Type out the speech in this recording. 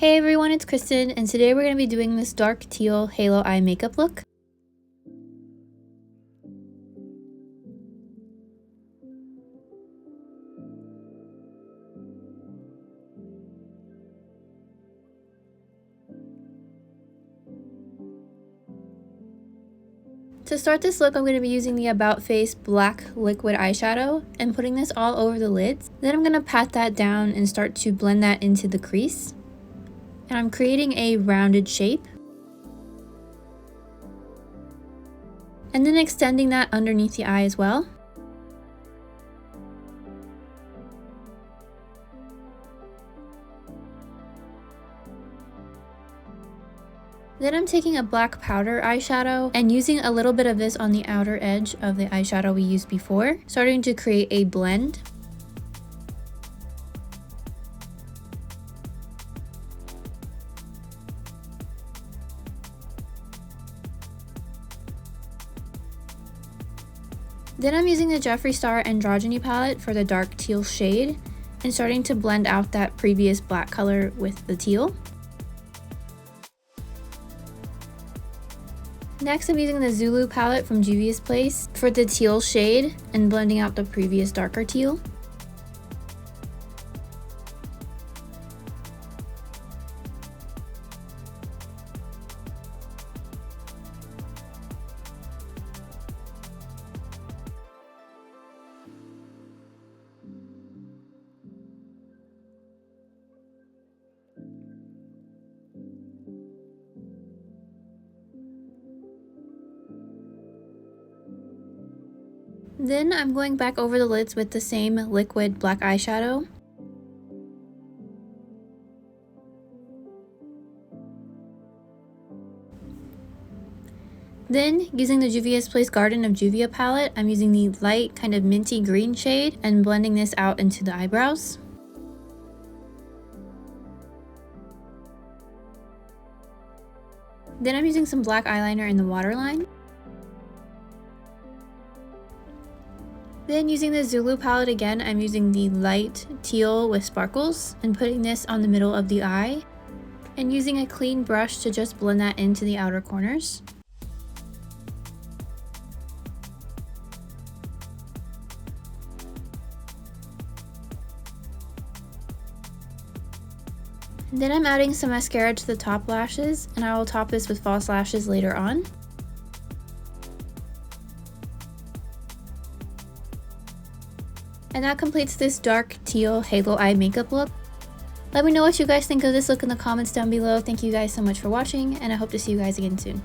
Hey everyone, it's Kristen, and today we're going to be doing this dark teal halo eye makeup look. To start this look, I'm going to be using the About Face black liquid eyeshadow and putting this all over the lids. Then I'm going to pat that down and start to blend that into the crease. And I'm creating a rounded shape. And then extending that underneath the eye as well. Then I'm taking a black powder eyeshadow and using a little bit of this on the outer edge of the eyeshadow we used before, starting to create a blend. Then I'm using the Jeffree Star Androgyny palette for the dark teal shade and starting to blend out that previous black color with the teal. Next, I'm using the Zulu palette from Juvia's place for the teal shade and blending out the previous darker teal. Then I'm going back over the lids with the same liquid black eyeshadow. Then, using the Juvia's Place Garden of Juvia palette, I'm using the light kind of minty green shade and blending this out into the eyebrows. Then I'm using some black eyeliner in the waterline. Then using the Zulu palette again, I'm using the light teal with sparkles and putting this on the middle of the eye and using a clean brush to just blend that into the outer corners. Then I'm adding some mascara to the top lashes and I will top this with false lashes later on. And that completes this dark teal halo eye makeup look. Let me know what you guys think of this look in the comments down below. Thank you guys so much for watching, and I hope to see you guys again soon.